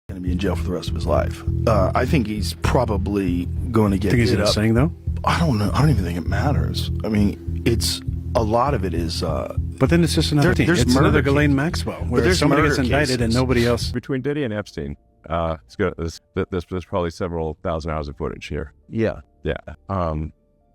going to be in jail for the rest of his life. I think he's probably going to get think he's hit up. insane, though? I don't know. I don't even think it matters. I mean, it's a lot of it is. But then it's just another thing. There's It's another murder Ghislaine cases. Maxwell, But where there's somebody murder gets indicted and cases. nobody else. Between Diddy and Epstein, there's probably several thousand hours of footage here. Yeah. Yeah.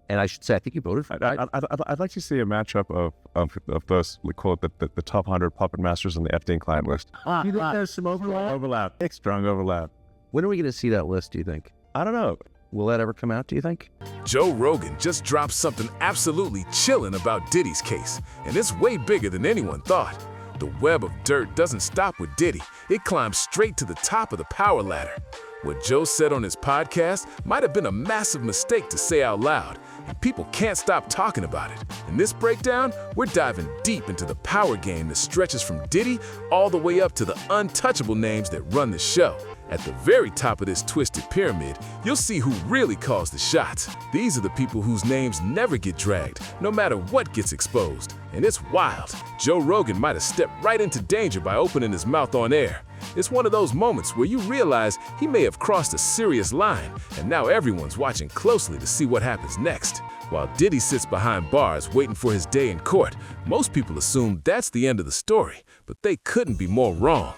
And I should say, I think you voted for it. I'd like to see a matchup of those, we call it the top 100 puppet masters on the Epstein client list. You think there's some overlap? Strong overlap. When are we going to see that list, do you think? I don't know. Will that ever come out, do you think? Joe Rogan just dropped something absolutely chilling about Diddy's case, and it's way bigger than anyone thought. The web of dirt doesn't stop with Diddy. It climbs straight to the top of the power ladder. What Joe said on his podcast might have been a massive mistake to say out loud, and people can't stop talking about it. In this breakdown, we're diving deep into the power game that stretches from Diddy all the way up to the untouchable names that run the show. At the very top of this twisted pyramid, you'll see who really calls the shots. These are the people whose names never get dragged, no matter what gets exposed. And it's wild. Joe Rogan might have stepped right into danger by opening his mouth on air. It's one of those moments where you realize he may have crossed a serious line, and now everyone's watching closely to see what happens next. While Diddy sits behind bars waiting for his day in court, most people assume that's the end of the story, but they couldn't be more wrong.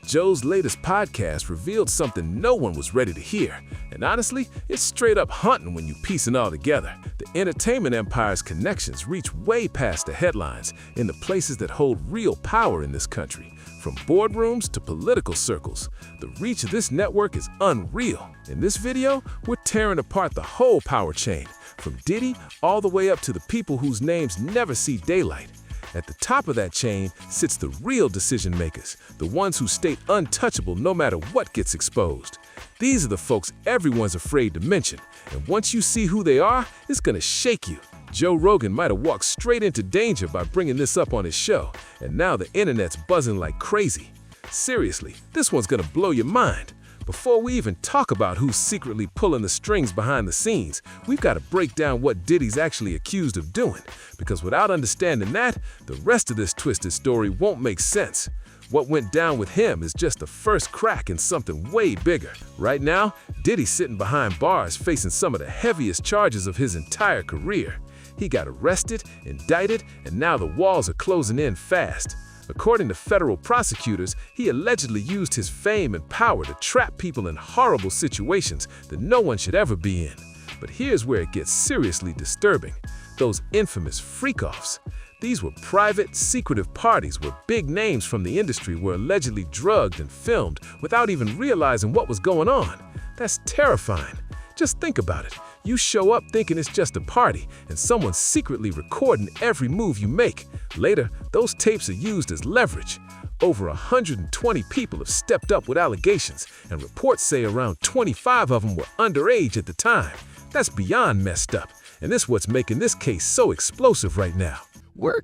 Joe's latest podcast revealed something no one was ready to hear, and honestly, it's straight up hunting when you piece it all together. The entertainment empire's connections reach way past the headlines in the places that hold real power in this country. From boardrooms to political circles, the reach of this network is unreal. In this video, we're tearing apart the whole power chain, from Diddy all the way up to the people whose names never see daylight. At the top of that chain sits the real decision makers, the ones who stay untouchable no matter what gets exposed. These are the folks everyone's afraid to mention, and once you see who they are, it's gonna shake you. Joe Rogan might have walked straight into danger by bringing this up on his show, and now the internet's buzzing like crazy. Seriously, this one's gonna blow your mind. Before we even talk about who's secretly pulling the strings behind the scenes, we've got to break down what Diddy's actually accused of doing, because without understanding that, the rest of this twisted story won't make sense. What went down with him is just the first crack in something way bigger. Right now, Diddy's sitting behind bars facing some of the heaviest charges of his entire career. He got arrested, indicted, and now the walls are closing in fast. According to federal prosecutors, he allegedly used his fame and power to trap people in horrible situations that no one should ever be in. But here's where it gets seriously disturbing. Those infamous freakoffs. These were private, secretive parties where big names from the industry were allegedly drugged and filmed without even realizing what was going on. That's terrifying. Just think about it. You show up thinking it's just a party, and someone's secretly recording every move you make. Later, those tapes are used as leverage. Over 120 people have stepped up with allegations, and reports say around 25 of them were underage at the time. That's beyond messed up, and this is what's making this case so explosive right now. What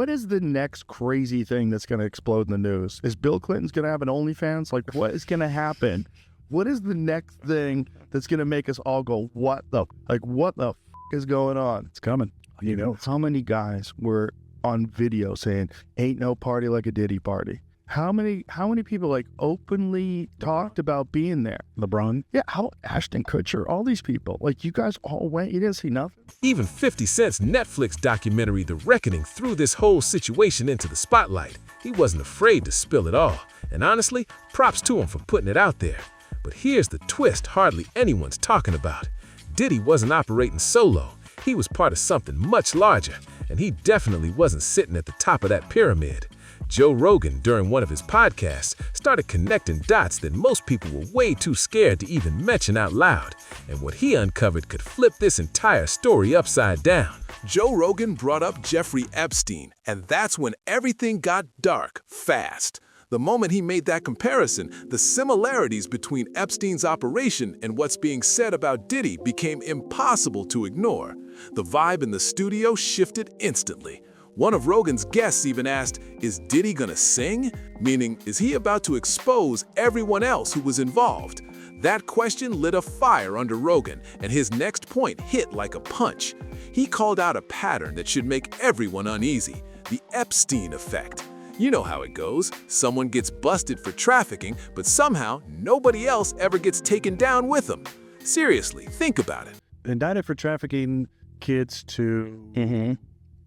is the next crazy thing that's going to explode in the news? Is Bill Clinton's going to have an OnlyFans? Like, what is going to happen? What is the next thing that's going to make us all go, what the f is going on? It's coming. You know, how many guys were on video saying, ain't no party like a Diddy party? How many people like openly talked about being there? LeBron? Yeah, how Ashton Kutcher, all these people. Like, you guys all went, you didn't see nothing? Even 50 Cent's Netflix documentary, The Reckoning, threw this whole situation into the spotlight. He wasn't afraid to spill it all. And honestly, props to him for putting it out there. But here's the twist hardly anyone's talking about. Diddy wasn't operating solo. He was part of something much larger, and he definitely wasn't sitting at the top of that pyramid. Joe Rogan, during one of his podcasts, started connecting dots that most people were way too scared to even mention out loud. And what he uncovered could flip this entire story upside down. Joe Rogan brought up Jeffrey Epstein, and that's when everything got dark fast. The moment he made that comparison, the similarities between Epstein's operation and what's being said about Diddy became impossible to ignore. The vibe in the studio shifted instantly. One of Rogan's guests even asked, is Diddy gonna sing? Meaning, is he about to expose everyone else who was involved? That question lit a fire under Rogan, and his next point hit like a punch. He called out a pattern that should make everyone uneasy, the Epstein effect. You know how it goes. Someone gets busted for trafficking, but somehow nobody else ever gets taken down with them. Seriously, think about it. Indicted for trafficking kids to...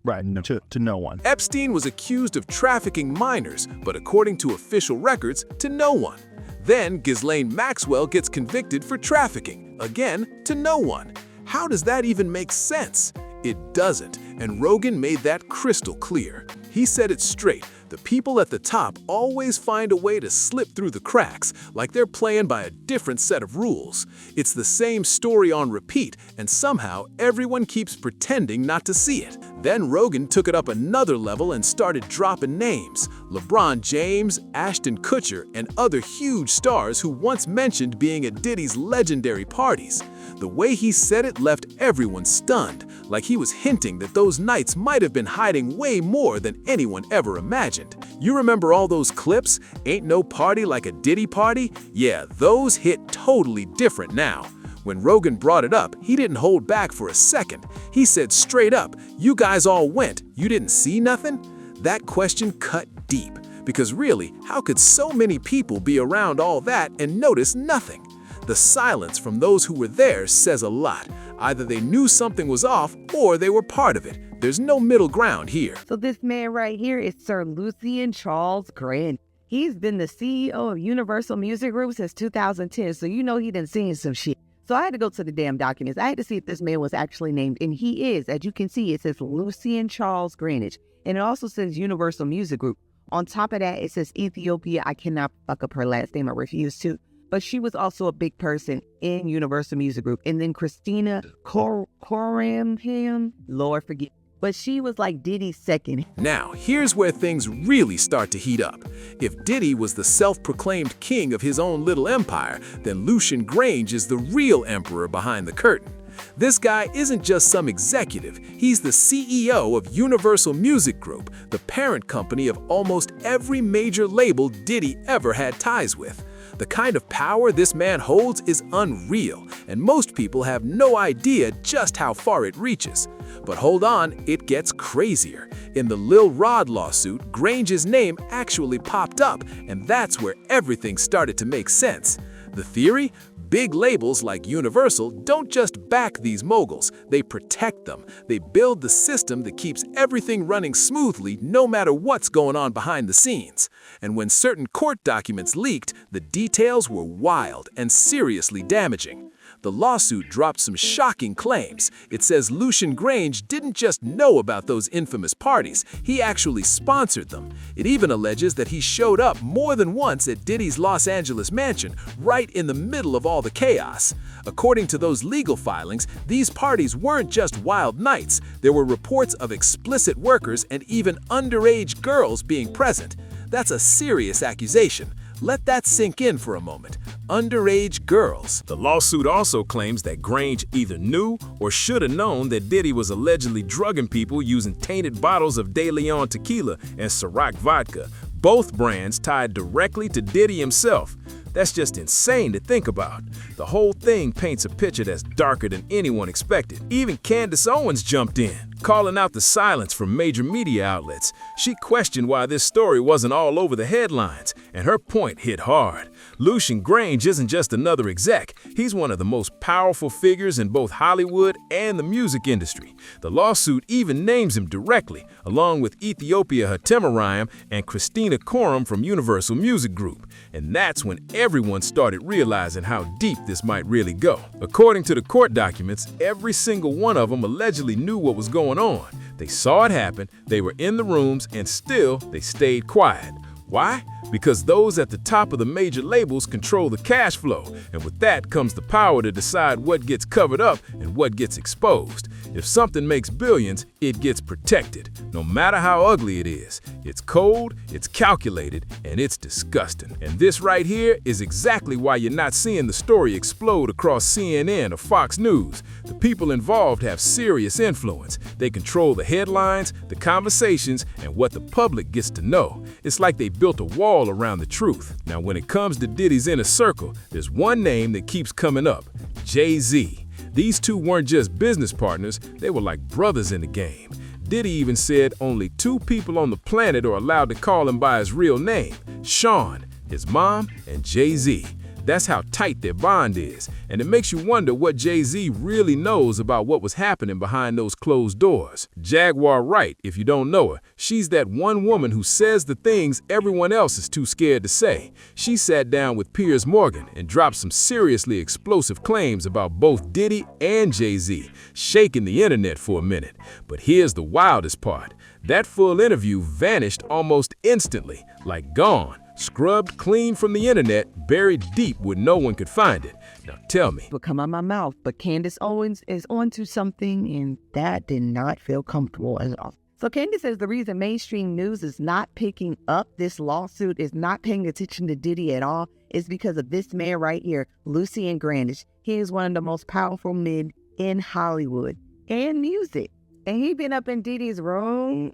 Right, to no one. Epstein was accused of trafficking minors, but according to official records, to no one. Then Ghislaine Maxwell gets convicted for trafficking, again, to no one. How does that even make sense? It doesn't, and Rogan made that crystal clear. He said it straight. The people at the top always find a way to slip through the cracks, like they're playing by a different set of rules. It's the same story on repeat, and somehow everyone keeps pretending not to see it. Then Rogan took it up another level and started dropping names. LeBron James, Ashton Kutcher, and other huge stars who once mentioned being at Diddy's legendary parties. The way he said it left everyone stunned, like he was hinting that those nights might have been hiding way more than anyone ever imagined. You remember all those clips? Ain't no party like a Diddy party? Yeah, those hit totally different now. When Rogan brought it up, he didn't hold back for a second. He said straight up, "You guys all went, you didn't see nothing?" That question cut deep, because really, how could so many people be around all that and notice nothing? The silence from those who were there says a lot. Either they knew something was off or they were part of it. There's no middle ground here. So this man right here is Sir Lucian Charles Grainge. He's been the CEO of Universal Music Group since 2010, so you know he done seen some shit. So I had to go to the damn documents. I had to see if this man was actually named, and he is. As you can see, it says Lucian Charles Grainge, and it also says Universal Music Group. On top of that, it says Ethiopia. I cannot fuck up her last name. I refuse to. But she was also a big person in Universal Music Group. And then Christina Coramham, Lord forgive. But she was like Diddy's second. Now, here's where things really start to heat up. If Diddy was the self-proclaimed king of his own little empire, then Lucian Grainge is the real emperor behind the curtain. This guy isn't just some executive, he's the CEO of Universal Music Group, the parent company of almost every major label Diddy ever had ties with. The kind of power this man holds is unreal, and most people have no idea just how far it reaches. But hold on, it gets crazier. In the Lil Rod lawsuit, Grainge's name actually popped up, and that's where everything started to make sense. The theory? Big labels like Universal don't just back these moguls, they protect them. They build the system that keeps everything running smoothly no matter what's going on behind the scenes. And when certain court documents leaked, the details were wild and seriously damaging. The lawsuit dropped some shocking claims. It says Lucian Grainge didn't just know about those infamous parties, he actually sponsored them. It even alleges that he showed up more than once at Diddy's Los Angeles mansion, right in the middle of all the chaos. According to those legal filings, these parties weren't just wild nights. There were reports of explicit workers and even underage girls being present. That's a serious accusation. Let that sink in for a moment. Underage girls. The lawsuit also claims that Grainge either knew or should have known that Diddy was allegedly drugging people using tainted bottles of De Leon tequila and Ciroc vodka, both brands tied directly to Diddy himself. That's just insane to think about. The whole thing paints a picture that's darker than anyone expected. Even Candace Owens jumped in, calling out the silence from major media outlets. She questioned why this story wasn't all over the headlines, and her point hit hard. Lucian Grainge isn't just another exec, he's one of the most powerful figures in both Hollywood and the music industry. The lawsuit even names him directly, along with Ethiopia Hatimaryam and Christina Coram from Universal Music Group. And that's when everyone started realizing how deep this might really go. According to the court documents, every single one of them allegedly knew what was going on. They saw it happen, they were in the rooms, and still they stayed quiet. Why? Because those at the top of the major labels control the cash flow, and with that comes the power to decide what gets covered up and what gets exposed. If something makes billions, it gets protected, no matter how ugly it is. It's cold, it's calculated, and it's disgusting. And this right here is exactly why you're not seeing the story explode across CNN or Fox News. The people involved have serious influence. They control the headlines, the conversations, and what the public gets to know. It's like they built a wall around the truth. Now, when it comes to Diddy's inner circle, there's one name that keeps coming up: Jay-Z. These two weren't just business partners, they were like brothers in the game. Diddy even said only 2 people on the planet are allowed to call him by his real name, Sean, his mom, and Jay-Z. That's how tight their bond is, and it makes you wonder what Jay-Z really knows about what was happening behind those closed doors. Jaguar Wright, if you don't know her, she's that one woman who says the things everyone else is too scared to say. She sat down with Piers Morgan and dropped some seriously explosive claims about both Diddy and Jay-Z, shaking the internet for a minute. But here's the wildest part. That full interview vanished almost instantly, like gone. Scrubbed clean from the internet, buried deep where no one could find it. Now tell me. Would come out my mouth, but Candace Owens is onto something, and that did not feel comfortable at all. So Candace says the reason mainstream news is not picking up this lawsuit, is not paying attention to Diddy at all, is because of this man right here, Lucian Grainge. He is one of the most powerful men in Hollywood and music. And he been up in Diddy's room.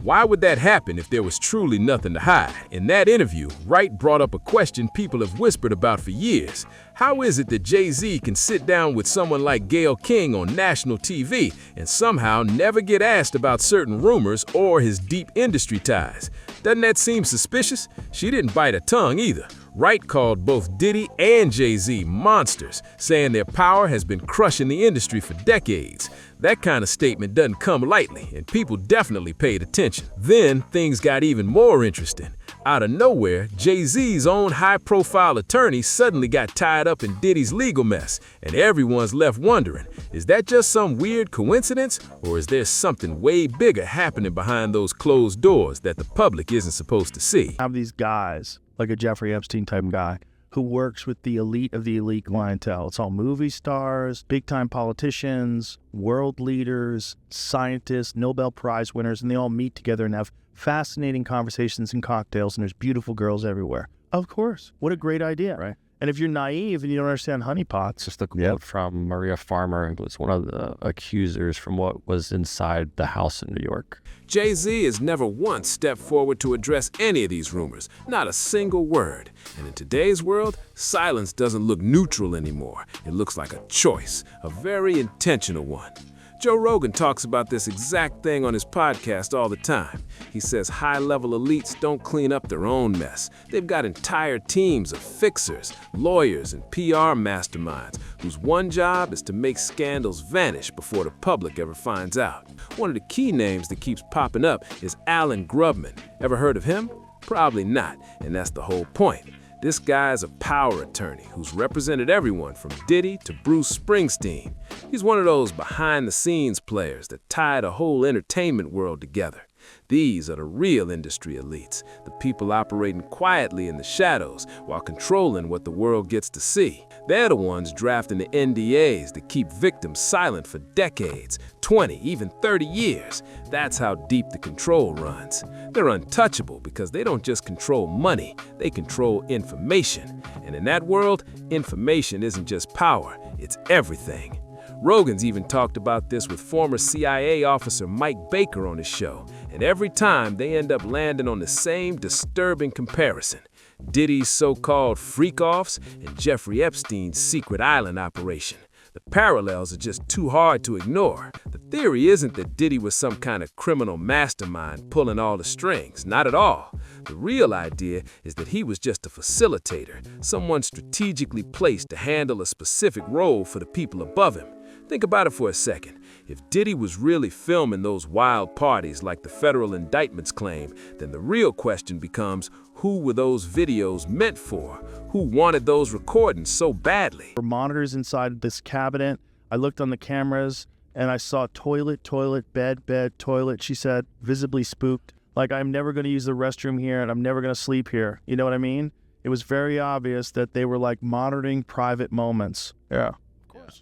Why would that happen if there was truly nothing to hide? In that interview, Wright brought up a question people have whispered about for years. How is it that Jay-Z can sit down with someone like Gayle King on national TV and somehow never get asked about certain rumors or his deep industry ties? Doesn't that seem suspicious? She didn't bite her tongue either. Wright called both Diddy and Jay-Z monsters, saying their power has been crushing the industry for decades. That kind of statement doesn't come lightly, and people definitely paid attention. Then things got even more interesting. Out of nowhere, Jay-Z's own high-profile attorney suddenly got tied up in Diddy's legal mess, and everyone's left wondering, is that just some weird coincidence, or is there something way bigger happening behind those closed doors that the public isn't supposed to see? Have these guys, like a Jeffrey Epstein type guy, who works with the elite clientele. It's all movie stars, big-time politicians, world leaders, scientists, Nobel Prize winners, and they all meet together and have fascinating conversations and cocktails, and there's beautiful girls everywhere. Of course. What a great idea. Right. And if you're naive and you don't understand honeypots, Just a quote from Maria Farmer, who was one of the accusers from what was inside the house in New York. Jay-Z has never once stepped forward to address any of these rumors, not a single word. And in today's world, silence doesn't look neutral anymore. It looks like a choice, a very intentional one. Joe Rogan talks about this exact thing on his podcast all the time. He says high-level elites don't clean up their own mess. They've got entire teams of fixers, lawyers, and PR masterminds whose one job is to make scandals vanish before the public ever finds out. One of the key names that keeps popping up is Alan Grubman. Ever heard of him? Probably not, and that's the whole point. This guy is a power attorney who's represented everyone from Diddy to Bruce Springsteen. He's one of those behind-the-scenes players that tie the whole entertainment world together. These are the real industry elites, the people operating quietly in the shadows while controlling what the world gets to see. They're the ones drafting the NDAs that keep victims silent for decades, 20, even 30 years. That's how deep the control runs. They're untouchable because they don't just control money, they control information. And in that world, information isn't just power, it's everything. Rogan's even talked about this with former CIA officer Mike Baker on his show, and every time they end up landing on the same disturbing comparison. Diddy's so-called freakoffs and Jeffrey Epstein's secret island operation. The parallels are just too hard to ignore. The theory isn't that Diddy was some kind of criminal mastermind pulling all the strings, not at all. The real idea is that he was just a facilitator, someone strategically placed to handle a specific role for the people above him. Think about it for a second. If Diddy was really filming those wild parties like the federal indictments claim, then the real question becomes, who were those videos meant for? Who wanted those recordings so badly? there were monitors inside this cabinet. I looked on the cameras and I saw toilet, bed, toilet. She said, visibly spooked. Like, I'm never going to use the restroom here and I'm never going to sleep here. You know what I mean? It was very obvious that they were like monitoring private moments. Yeah.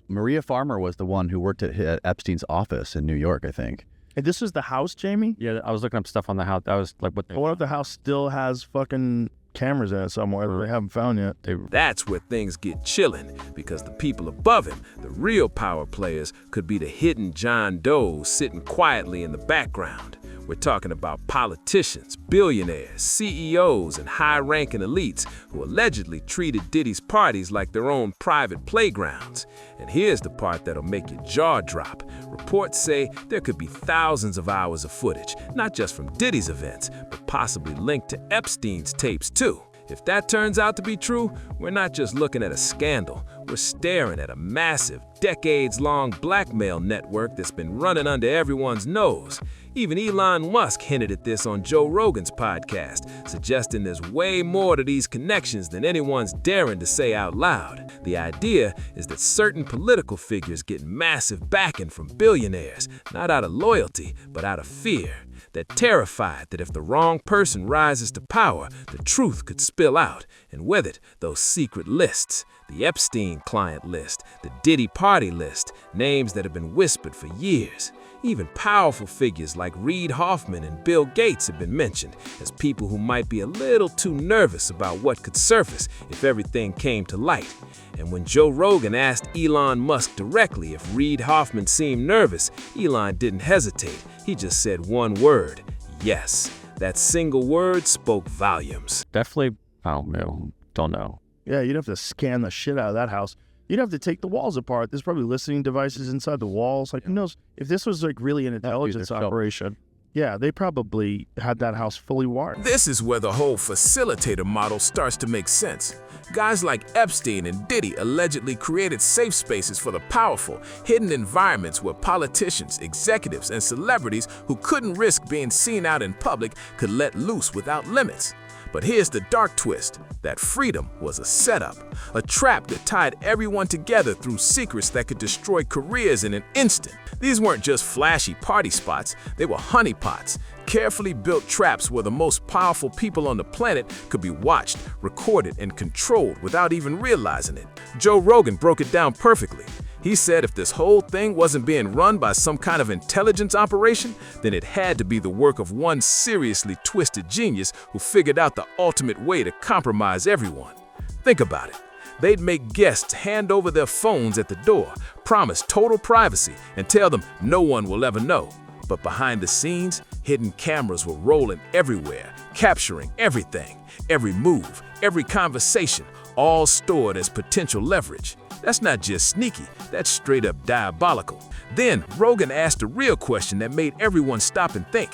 Maria Farmer was the one who worked at Epstein's office in New York, I think. And this was the house, Jamie? Yeah, I was looking up stuff on the house. That was like what. I wonder if the house still has fucking cameras in it somewhere that they haven't found yet. That's where things get chilling, because the people above him, the real power players, could be the hidden John Does sitting quietly in the background. We're talking about politicians, billionaires, CEOs, and high-ranking elites who allegedly treated Diddy's parties like their own private playgrounds. And here's the part that'll make your jaw drop. Reports say there could be thousands of hours of footage, not just from Diddy's events, but possibly linked to Epstein's tapes too. If that turns out to be true, we're not just looking at a scandal, we're staring at a massive, decades-long blackmail network that's been running under everyone's nose. Even Elon Musk hinted at this on Joe Rogan's podcast, suggesting there's way more to these connections than anyone's daring to say out loud. The idea is that certain political figures get massive backing from billionaires, not out of loyalty, but out of fear. They're terrified that if the wrong person rises to power, the truth could spill out, and with it, those secret lists. The Epstein client list, the Diddy party list, names that have been whispered for years. Even powerful figures like Reid Hoffman and Bill Gates have been mentioned as people who might be a little too nervous about what could surface if everything came to light. And when Joe Rogan asked Elon Musk directly if Reid Hoffman seemed nervous, Elon didn't hesitate. He just said one word, yes. That single word spoke volumes. Definitely, I don't know. Yeah, you'd have to scan the shit out of that house. You'd have to take the walls apart. There's probably listening devices inside the walls. Like, who knows? If this was like really an intelligence operation, yeah, they probably had that house fully wired. This is where the whole facilitator model starts to make sense. Guys like Epstein and Diddy allegedly created safe spaces for the powerful, hidden environments where politicians, executives, and celebrities who couldn't risk being seen out in public could let loose without limits. But here's the dark twist. That freedom was a setup, a trap that tied everyone together through secrets that could destroy careers in an instant. These weren't just flashy party spots, they were honeypots, carefully built traps where the most powerful people on the planet could be watched, recorded, and controlled without even realizing it. Joe Rogan broke it down perfectly. He said if this whole thing wasn't being run by some kind of intelligence operation, then it had to be the work of one seriously twisted genius who figured out the ultimate way to compromise everyone. Think about it. They'd make guests hand over their phones at the door, promise total privacy, and tell them no one will ever know. But behind the scenes, hidden cameras were rolling everywhere, capturing everything, every move, every conversation, all stored as potential leverage. That's not just sneaky, that's straight up diabolical. Then Rogan asked a real question that made everyone stop and think.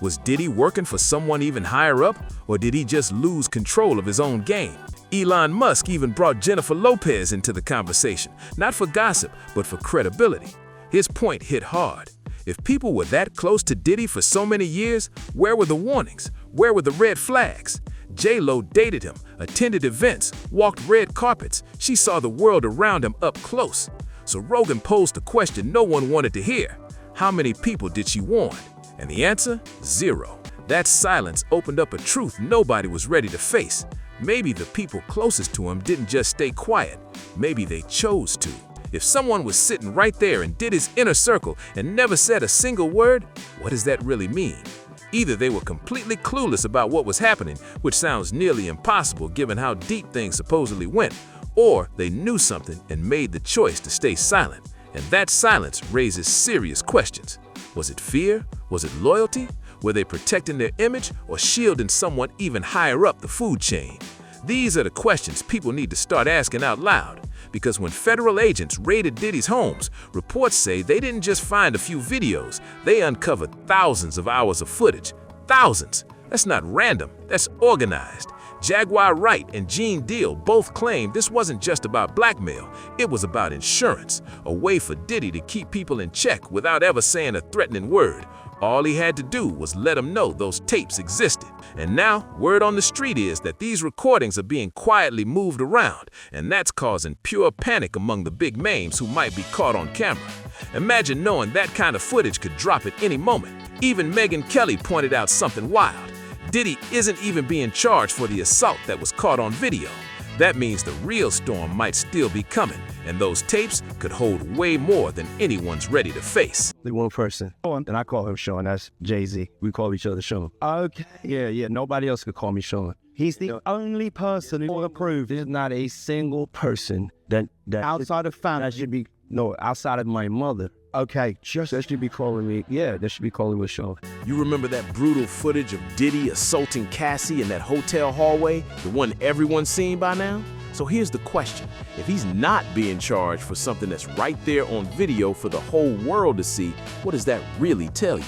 Was Diddy working for someone even higher up, or did he just lose control of his own game? Elon Musk even brought Jennifer Lopez into the conversation, not for gossip, but for credibility. His point hit hard. If people were that close to Diddy for so many years, where were the warnings? Where were the red flags? J-Lo dated him, attended events, walked red carpets. She saw the world around him up close. So Rogan posed the question no one wanted to hear. How many people did she warn? And the answer? 0. That silence opened up a truth nobody was ready to face. Maybe the people closest to him didn't just stay quiet. Maybe they chose to. If someone was sitting right there and did his inner circle and never said a single word, what does that really mean? Either they were completely clueless about what was happening, which sounds nearly impossible given how deep things supposedly went, or they knew something and made the choice to stay silent. And that silence raises serious questions. Was it fear? Was it loyalty? Were they protecting their image or shielding someone even higher up the food chain? These are the questions people need to start asking out loud. Because when federal agents raided Diddy's homes, reports say they didn't just find a few videos, they uncovered thousands of hours of footage. Thousands! That's not random, that's organized. Jaguar Wright and Gene Deal both claimed this wasn't just about blackmail, it was about insurance, a way for Diddy to keep people in check without ever saying a threatening word. All he had to do was let them know those tapes existed. And now, word on the street is that these recordings are being quietly moved around, and that's causing pure panic among the big names who might be caught on camera. Imagine knowing that kind of footage could drop at any moment. Even Megyn Kelly pointed out something wild. Diddy isn't even being charged for the assault that was caught on video. That means the real storm might still be coming, and those tapes could hold way more than anyone's ready to face. The one person, and I call him Sean, that's Jay-Z. We call each other Sean. Okay. Yeah, nobody else could call me Sean. He's the only person who approved. There's not a single person that outside of family that should be, no, outside of my mother, Okay, that should be calling me. Yeah, that should be calling me Sean. You remember that brutal footage of Diddy assaulting Cassie in that hotel hallway, the one everyone's seen by now? So here's the question. If he's not being charged for something that's right there on video for the whole world to see, what does that really tell you?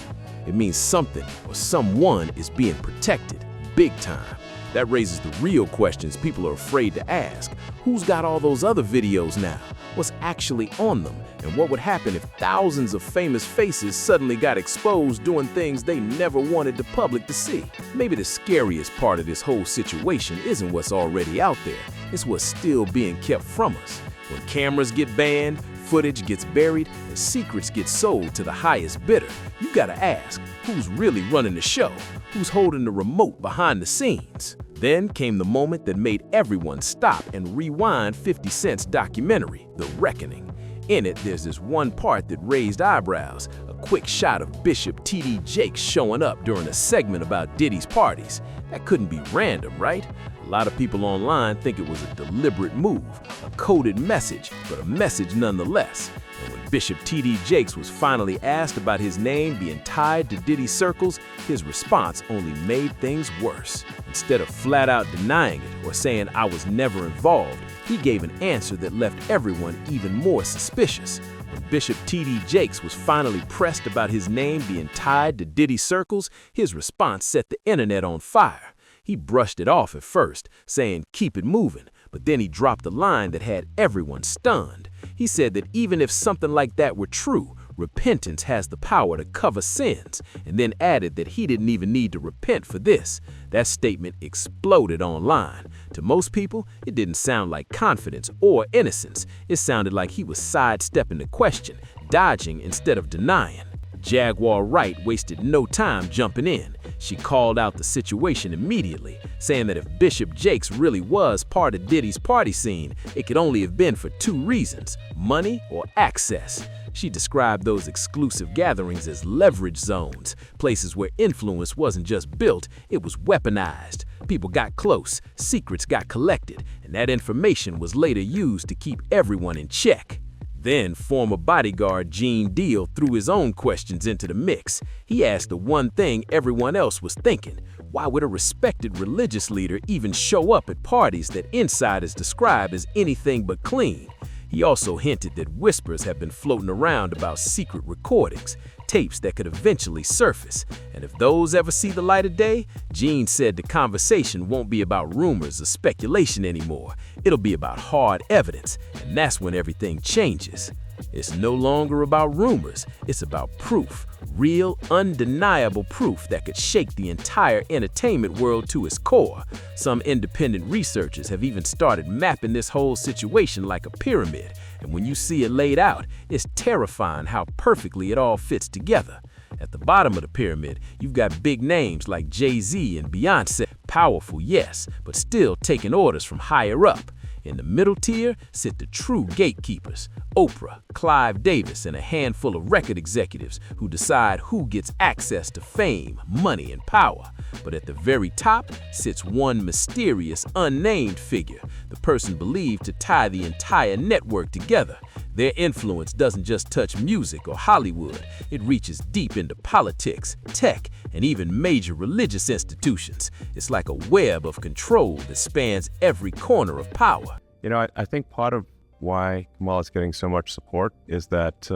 It means something or someone is being protected, big time. That raises the real questions people are afraid to ask. Who's got all those other videos now? What's actually on them? And what would happen if thousands of famous faces suddenly got exposed doing things they never wanted the public to see? Maybe the scariest part of this whole situation isn't what's already out there. It's what's still being kept from us. When cameras get banned, footage gets buried, and secrets get sold to the highest bidder, you gotta ask, who's really running the show? Who's holding the remote behind the scenes? Then came the moment that made everyone stop and rewind 50 Cent's documentary, The Reckoning. In it, there's this one part that raised eyebrows, a quick shot of Bishop T.D. Jakes showing up during a segment about Diddy's parties. That couldn't be random, right? A lot of people online think it was a deliberate move, a coded message, but a message nonetheless. And when Bishop T.D. Jakes was finally asked about his name being tied to Diddy's circles, his response only made things worse. Instead of flat out denying it or saying I was never involved, he gave an answer that left everyone even more suspicious. When Bishop T.D. Jakes was finally pressed about his name being tied to Diddy's circles, his response set the internet on fire. He brushed it off at first, saying keep it moving, but then he dropped a line that had everyone stunned. He said that even if something like that were true, repentance has the power to cover sins, and then added that he didn't even need to repent for this. That statement exploded online. To most people, it didn't sound like confidence or innocence. It sounded like he was sidestepping the question, dodging instead of denying. Jaguar Wright wasted no time jumping in. She called out the situation immediately, saying that if Bishop Jakes really was part of Diddy's party scene, it could only have been for two reasons: money or access. She described those exclusive gatherings as leverage zones, places where influence wasn't just built, it was weaponized. People got close, secrets got collected, and that information was later used to keep everyone in check. Then former bodyguard Gene Deal threw his own questions into the mix. He asked the one thing everyone else was thinking: why would a respected religious leader even show up at parties that insiders describe as anything but clean? He also hinted that whispers have been floating around about secret recordings, tapes that could eventually surface. And if those ever see the light of day, Gene said the conversation won't be about rumors or speculation anymore. It'll be about hard evidence, and that's when everything changes. It's no longer about rumors, it's about proof. Real, undeniable proof that could shake the entire entertainment world to its core. Some independent researchers have even started mapping this whole situation like a pyramid, and when you see it laid out, it's terrifying how perfectly it all fits together. At the bottom of the pyramid, you've got big names like Jay-Z and Beyonce. Powerful, yes, but still taking orders from higher up. In the middle tier sit the true gatekeepers: Oprah, Clive Davis, and a handful of record executives who decide who gets access to fame, money, and power. But at the very top sits one mysterious, unnamed figure, the person believed to tie the entire network together. Their influence doesn't just touch music or Hollywood, it reaches deep into politics, tech, and even major religious institutions. It's like a web of control that spans every corner of power. You know, I think part of why Kamala is getting so much support is that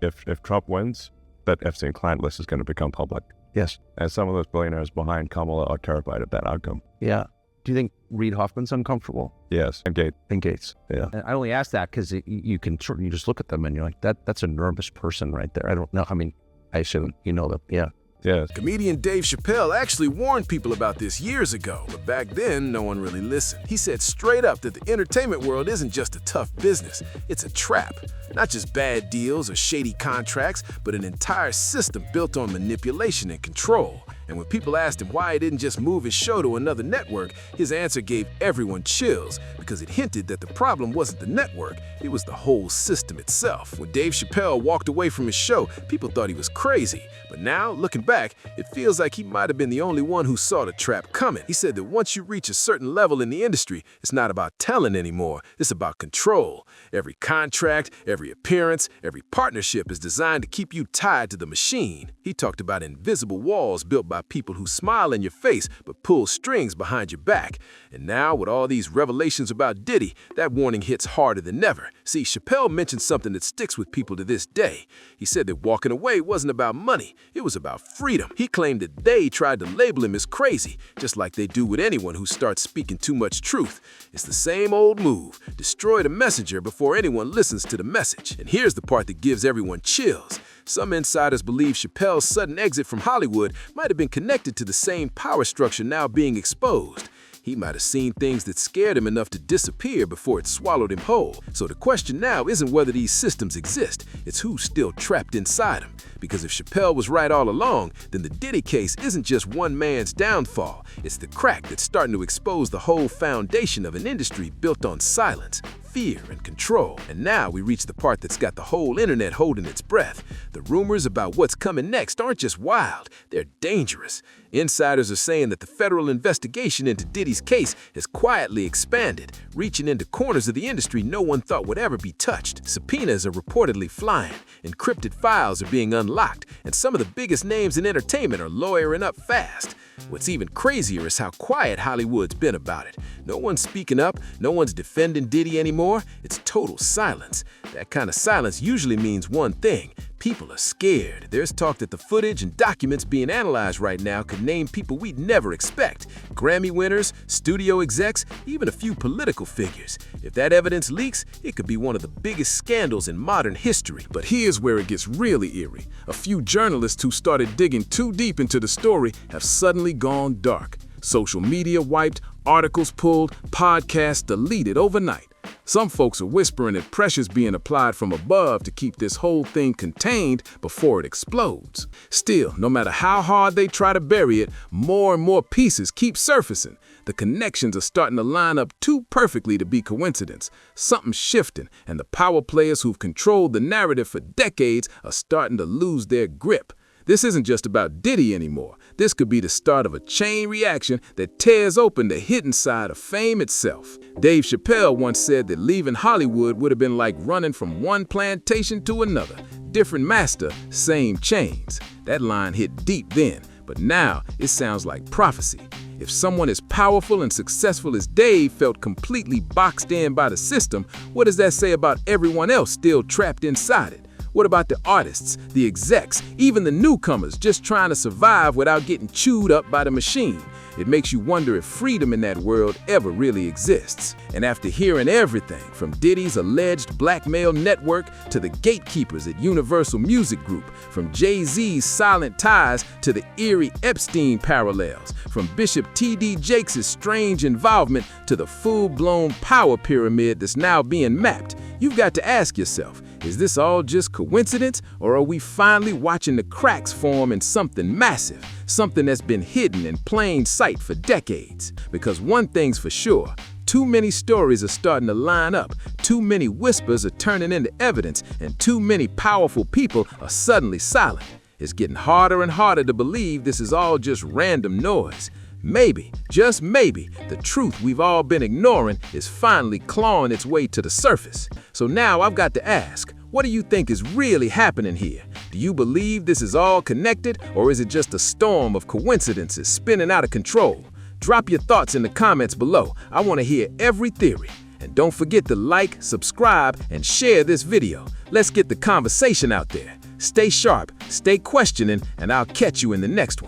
if Trump wins, that Epstein client list is going to become public. Yes. And some of those billionaires behind Kamala are terrified of that outcome. Yeah. Do you think Reid Hoffman's uncomfortable? Yes, and Gates. Yeah. And I only ask that because you just look at them and you're like, that's a nervous person right there. I don't know. I mean, I assume you know them. Yeah. Yeah. Comedian Dave Chappelle actually warned people about this years ago, but back then, no one really listened. He said straight up that the entertainment world isn't just a tough business, it's a trap. Not just bad deals or shady contracts, but an entire system built on manipulation and control. And when people asked him why he didn't just move his show to another network, his answer gave everyone chills because it hinted that the problem wasn't the network, it was the whole system itself. When Dave Chappelle walked away from his show, people thought he was crazy. But now, looking back, it feels like he might have been the only one who saw the trap coming. He said that once you reach a certain level in the industry, it's not about talent anymore, it's about control. Every contract, every appearance, every partnership is designed to keep you tied to the machine. He talked about invisible walls built by people who smile in your face but pull strings behind your back. And now, with all these revelations about Diddy, that warning hits harder than ever. See, Chappelle mentioned something that sticks with people to this day. He said that walking away wasn't about money, it was about freedom. He claimed that they tried to label him as crazy, just like they do with anyone who starts speaking too much truth. It's the same old move: destroy the messenger before anyone listens to the message. And here's the part that gives everyone chills. Some insiders believe Chappelle's sudden exit from Hollywood might have been connected to the same power structure now being exposed. He might have seen things that scared him enough to disappear before it swallowed him whole. So the question now isn't whether these systems exist, it's who's still trapped inside them. Because if Chappelle was right all along, then the Diddy case isn't just one man's downfall, it's the crack that's starting to expose the whole foundation of an industry built on silence, fear, and control. And now we reach the part that's got the whole internet holding its breath. The rumors about what's coming next aren't just wild, they're dangerous. Insiders are saying that the federal investigation into Diddy's case has quietly expanded, reaching into corners of the industry no one thought would ever be touched. Subpoenas are reportedly flying, encrypted files are being unlocked, and some of the biggest names in entertainment are lawyering up fast. What's even crazier is how quiet Hollywood's been about it. No one's speaking up, no one's defending Diddy anymore. It's total silence. That kind of silence usually means one thing: people are scared. There's talk that the footage and documents being analyzed right now could name people we'd never expect. Grammy winners, studio execs, even a few political figures. If that evidence leaks, it could be one of the biggest scandals in modern history. But here's where it gets really eerie. A few journalists who started digging too deep into the story have suddenly gone dark. Social media wiped, articles pulled, podcasts deleted overnight. Some folks are whispering that pressure's being applied from above to keep this whole thing contained before it explodes. Still, no matter how hard they try to bury it, more and more pieces keep surfacing. The connections are starting to line up too perfectly to be coincidence. Something's shifting, and the power players who've controlled the narrative for decades are starting to lose their grip. This isn't just about Diddy anymore. This could be the start of a chain reaction that tears open the hidden side of fame itself. Dave Chappelle once said that leaving Hollywood would have been like running from one plantation to another. Different master, same chains. That line hit deep then, but now it sounds like prophecy. If someone as powerful and successful as Dave felt completely boxed in by the system, what does that say about everyone else still trapped inside it? What about the artists, the execs, even the newcomers just trying to survive without getting chewed up by the machine? It makes you wonder if freedom in that world ever really exists. And after hearing everything from Diddy's alleged blackmail network to the gatekeepers at Universal Music Group, from Jay-Z's silent ties to the eerie Epstein parallels, from Bishop T.D. Jakes' strange involvement to the full-blown power pyramid that's now being mapped, you've got to ask yourself, is this all just coincidence, or are we finally watching the cracks form in something massive, something that's been hidden in plain sight for decades? Because one thing's for sure, too many stories are starting to line up, too many whispers are turning into evidence, and too many powerful people are suddenly silent. It's getting harder and harder to believe this is all just random noise. Maybe, just maybe, the truth we've all been ignoring is finally clawing its way to the surface. So now I've got to ask, what do you think is really happening here? Do you believe this is all connected, or is it just a storm of coincidences spinning out of control? Drop your thoughts in the comments below. I want to hear every theory. And don't forget to like, subscribe, and share this video. Let's get the conversation out there. Stay sharp, stay questioning, and I'll catch you in the next one.